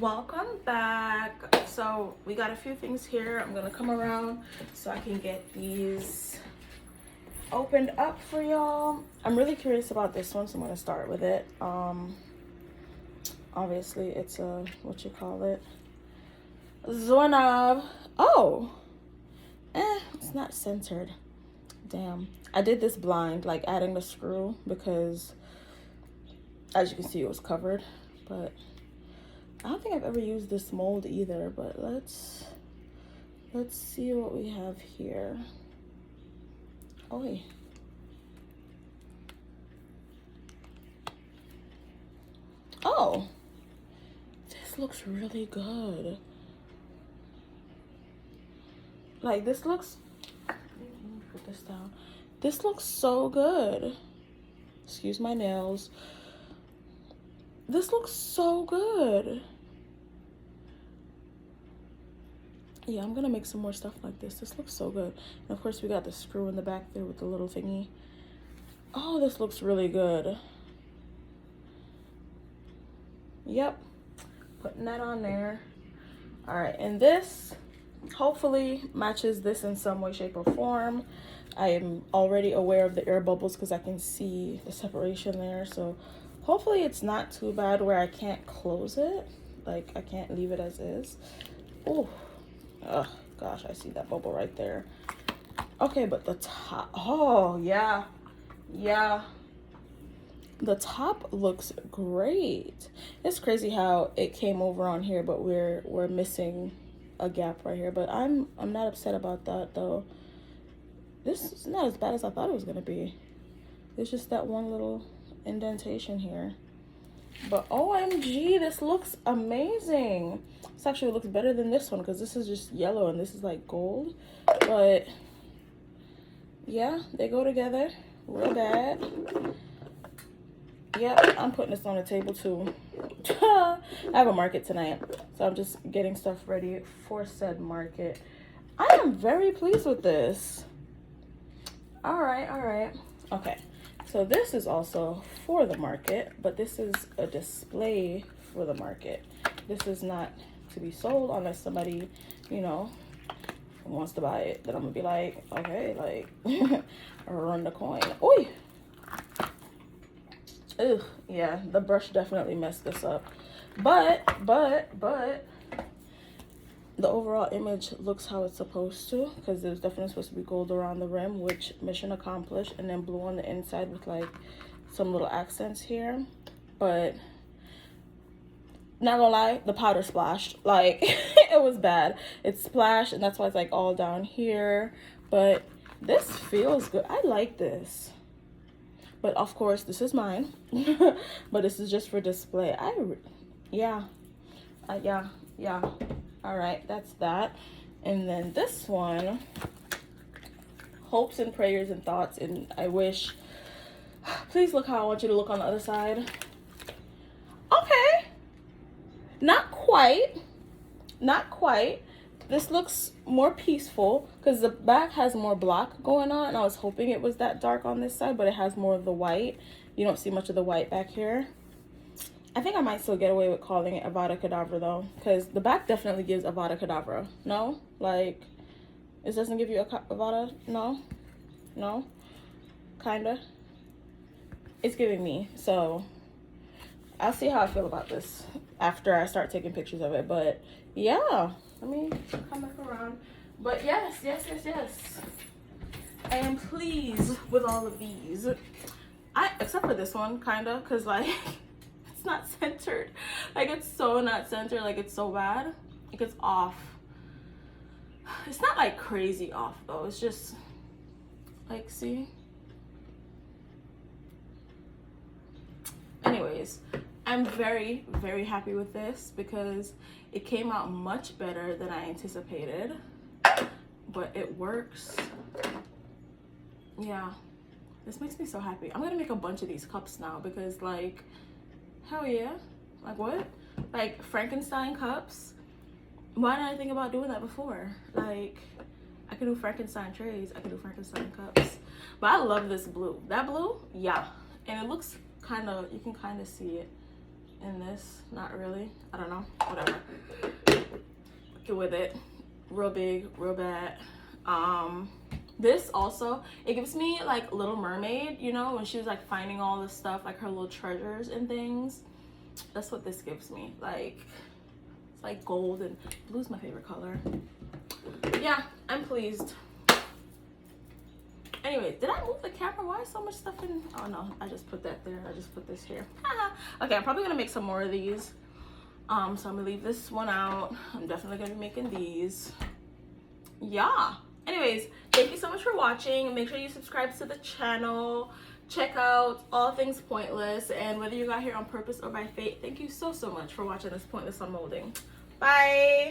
Welcome back. So we got a few things here. I'm gonna come around so I can get these opened up for y'all. I'm really curious about this one, so I'm gonna start with it. Obviously it's a, what you call it, Zornov. Oh, it's not centered. Damn. I did this blind, like adding the screw, because as you can see it was covered, but I don't think I've ever used this mold either. But let's see what we have here. Oh, oh, this looks really good. Like, this looks, let me put this down. This looks so good. Excuse my nails. This looks so good. Yeah, I'm gonna make some more stuff like this. This looks so good. And of course we got the screw in the back there with the little thingy. Oh, this looks really good. Yep, putting that on there. All right, and this hopefully matches this in some way, shape, or form. I am already aware of the air bubbles because I can see the separation there. So hopefully it's not too bad where I can't close it. Like, I can't leave it as is. Oh, gosh, I see that bubble right there. Okay, but the top, oh, yeah. The top looks great. It's crazy how it came over on here, but we're missing a gap right here. But I'm not upset about that, though. This is not as bad as I thought it was gonna be. It's just that one little indentation here. But OMG, this looks amazing. This actually looks better than this one because this is just yellow and this is like gold. But yeah, they go together real bad. Yep, I'm putting this on the table too. I have a market tonight, so I'm just getting stuff ready for said market. I am very pleased with this. All right. Okay, so this is also for the market, but this is a display for the market. This is not to be sold unless somebody, you know, wants to buy it. Then I'm gonna be like, okay, like, run the coin. Oi! Ugh, yeah, the brush definitely messed this up. But the overall image looks how it's supposed to, because there's definitely supposed to be gold around the rim, which mission accomplished, and then blue on the inside with like some little accents here. But not gonna lie, the powder splashed. Like, it was bad. It splashed, and that's why it's like all down here. But this feels good. I like this. But of course, this is mine. But this is just for display. Yeah. All right, that's that. And then this one, hopes and prayers and thoughts, and I wish, please look how I want you to look on the other side. Okay, not quite. This looks more peaceful because the back has more black going on, and I was hoping it was that dark on this side, but it has more of the white. You don't see much of the white back here. I think I might still get away with calling it Avada Kedavra though, because the back definitely gives Avada Kedavra. No? Like, this doesn't give you a Avada? No? Kinda? It's giving me, so I'll see how I feel about this after I start taking pictures of it. But yeah, let me come back around. But yes. I am pleased with all of these. Except for this one, kinda, because like, it's not centered. Like, it's so not centered. Like, it's so bad. Like, it's off. It's not like crazy off though. It's just like, see? Anyways, I'm very, very happy with this because it came out much better than I anticipated. But it works. Yeah. This makes me so happy. I'm gonna make a bunch of these cups now because, like, hell yeah. Like, what? Like, Frankenstein cups? Why didn't I think about doing that before? Like, I could do Frankenstein trays. I could do Frankenstein cups. But I love this blue. That blue? Yeah. And it looks kind of, you can kind of see it. in this. Not really. I don't know. Whatever. Okay, with it. Real big, real bad. This also, it gives me like Little Mermaid, you know, when she was like finding all this stuff, like her little treasures and things. That's what this gives me. Like, it's like gold, and blue's my favorite color. Yeah, I'm pleased. Anyway, did I move the camera? Why is so much stuff in? Oh no, I just put that there. I just put this here. Okay, I'm probably gonna make some more of these. So I'm gonna leave this one out. I'm definitely gonna be making these. Yeah. Anyways, thank you so much for watching. Make sure you subscribe to the channel. Check out All Things Pointless, and whether you got here on purpose or by fate, thank you so much for watching this pointless unmolding. Bye.